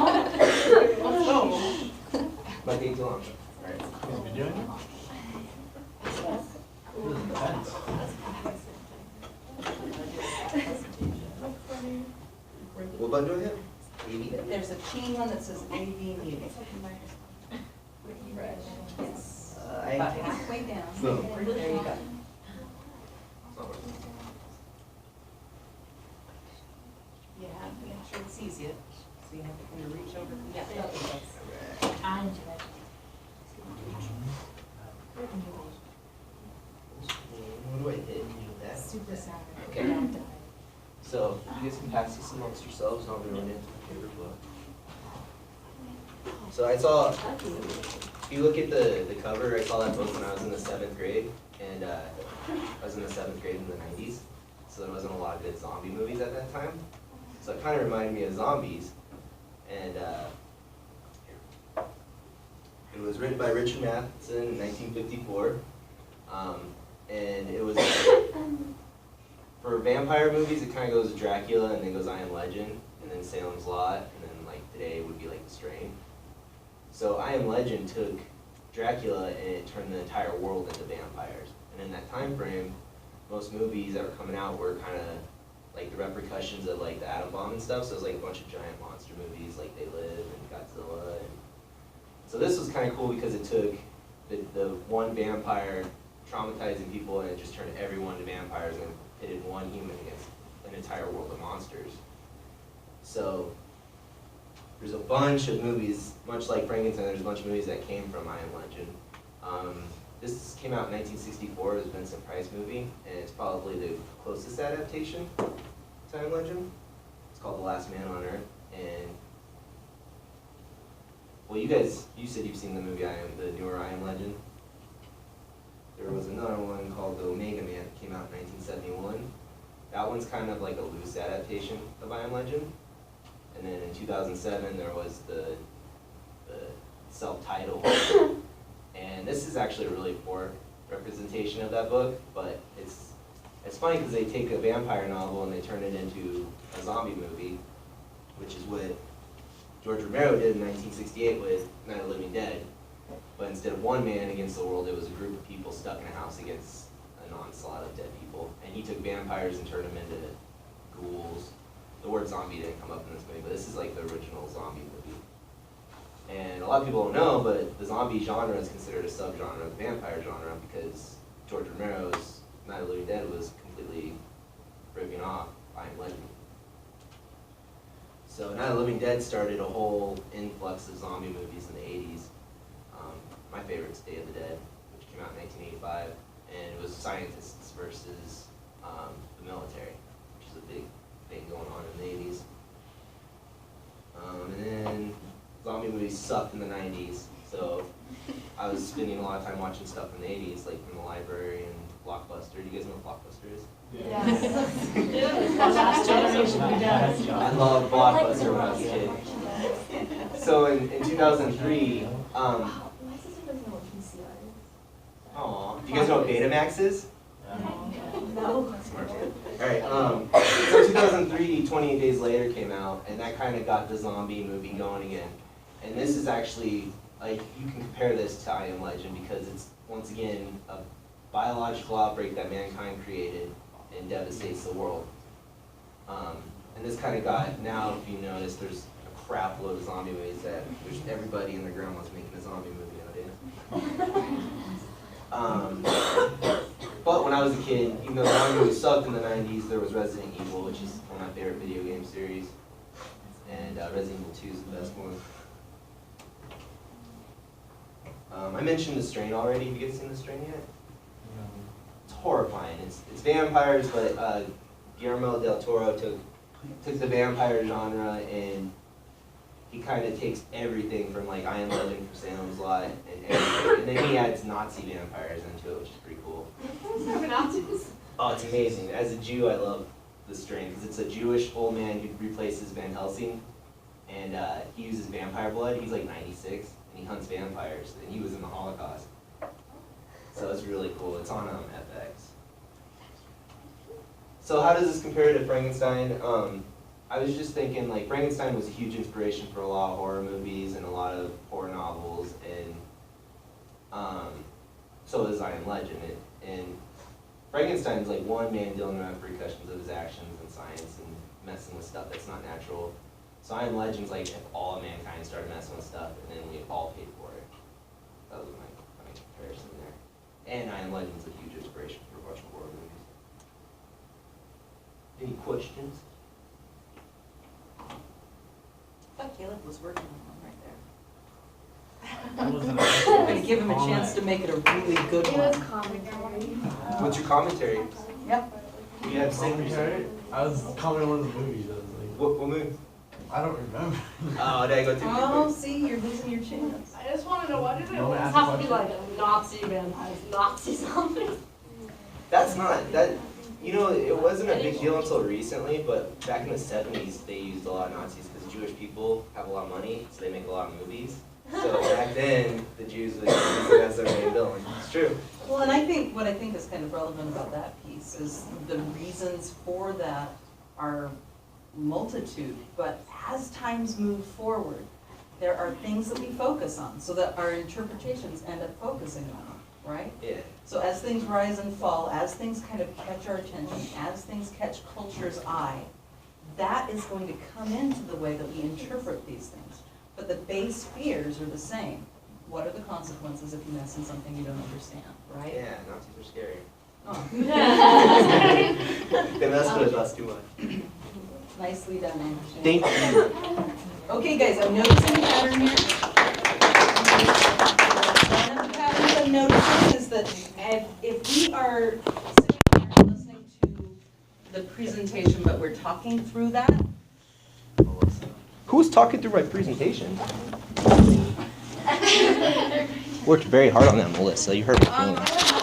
Let's go. Might take too long. You been doing it? This is intense. What button do I hit? AV? There's a chain one that says AV meeting. Yes. About halfway down. No. There you go. You have to make sure it sees you, so you have to kind of reach over. Yeah. What do I hit? That? Super sad. Okay. So, you guys can pass this amongst yourselves, not really into the paper book. So I saw, if you look at the cover, I saw that book when I was in the 7th grade, and I was in the 7th grade in the 90s, so there wasn't a lot of good zombie movies at that time. So it kind of reminded me of zombies, and it was written by Richard Matheson in 1954, and it was, for vampire movies, it kind of goes Dracula, and then goes I Am Legend, and then Salem's Lot, and then like today would be like The Strain. So I Am Legend took Dracula and it turned the entire world into vampires. And in that time frame, most movies that were coming out were kind of like the repercussions of like the atom bomb and stuff. So it was like a bunch of giant monster movies like They Live and Godzilla. And so this was kind of cool because it took the one vampire traumatizing people and it just turned everyone to vampires and pitted one human against an entire world of monsters. So there's a bunch of movies, much like Frankenstein, there's a bunch of movies that came from I Am Legend. This came out in 1964, it was a Vincent Price movie, and it's probably the closest adaptation to I Am Legend. It's called The Last Man on Earth, and well, you said you've seen the movie the newer I Am Legend. There was another one called The Omega Man that came out in 1971. That one's kind of like a loose adaptation of I Am Legend. And then in 2007, there was the self-titled, and this is actually a really poor representation of that book, but it's funny because they take a vampire novel and they turn it into a zombie movie, which is what George Romero did in 1968 with Night of the Living Dead. But instead of one man against the world, it was a group of people stuck in a house against an onslaught of dead people. And he took vampires and turned them into ghouls. The word zombie didn't come up in this movie, but this is like the original zombie movie. And a lot of people don't know, but the zombie genre is considered a subgenre of the vampire genre because George Romero's Night of the Living Dead was completely ripping off I Am Legend. So Night of the Living Dead started a whole influx of zombie movies in the 80s. My favorite's Day of the Dead, which came out in 1985, and it was scientists versus the military, which is a big thing going on in the 80s. And then zombie movies sucked in the 90s, so I was spending a lot of time watching stuff in the 80s, like from the library and Blockbuster. Do you guys know what Blockbuster is? Yeah. Last generation. I loved Blockbuster when I was a kid. So in 2003, aw, do you guys know what Betamax is? No. Smart kid. Alright, so 2003, 28 Days Later came out, and that kind of got the zombie movie going again. And this is actually, like, you can compare this to I Am Legend because it's, once again, a biological outbreak that mankind created and devastates the world. And this kind of got, now if you notice, there's a crap load of zombie movies that there's everybody and their grandma's making a zombie movie nowadays. But when I was a kid, even though the zombie movies sucked in the 90s, there was Resident Evil, which is one of my favorite video game series. And Resident Evil 2 is the best one. I mentioned The Strain already. Have you guys seen The Strain yet? It's horrifying. It's vampires, but Guillermo del Toro took the vampire genre and he kind of takes everything from like I Am Legend from Salem's Lot and everything, and then he adds Nazi vampires into it, which is pretty cool. Oh, it's amazing. As a Jew, I love The Strain because it's a Jewish old man who replaces Van Helsing, and he uses vampire blood. He's like 96, and he hunts vampires, and he was in the Holocaust. So it's really cool. It's on FX. So how does this compare to Frankenstein? I I was just thinking, like, Frankenstein was a huge inspiration for a lot of horror movies and a lot of horror novels, and so is I Am Legend. And Frankenstein's like one man dealing with repercussions of his actions and science and messing with stuff that's not natural. So I Am Legend's like if all of mankind started messing with stuff and then we all paid for it. That was my funny comparison there. And I Am Legend's a huge inspiration for a bunch of horror movies. Any questions? I thought Caleb was working on one right there. That wasn't I'm gonna give him a chance to make it a really good It was one. commentary. What's your commentary? Yep. You have commentary. I was commenting on one of the movies. I was like, What movie? I don't remember. Oh, did I go too Oh, quick? see, you're losing your chance. I just want to know, why did it No, always ask have a to be like question. a Nazi vampires, Nazi something? That's not, that, you know, it wasn't a big deal until recently, but back in the 70s, they used a lot of Nazis because Jewish people have a lot of money, so they make a lot of movies. So back then, the Jews would use it as their main villain. It's true. Well, and I think, what I think is kind of relevant about that piece is the reasons for that are multitude, but as times move forward, there are things that we focus on, so that our interpretations end up focusing on, right? Yeah. So as things rise and fall, as things kind of catch our attention, as things catch culture's eye, that is going to come into the way that we interpret these things. But the base fears are the same. What are the consequences if you mess in something you don't understand, right? Yeah, Nazis are scary. Oh. They mess with us too much. Nicely done, I understand. Thank you. Okay, guys, I'm noticing a pattern here. One of the patterns I'm noticing is that if we are sitting here and listening to the presentation, but we're talking through that, Who's talking through my presentation? Worked very hard on that, Melissa. You hurt my feelings.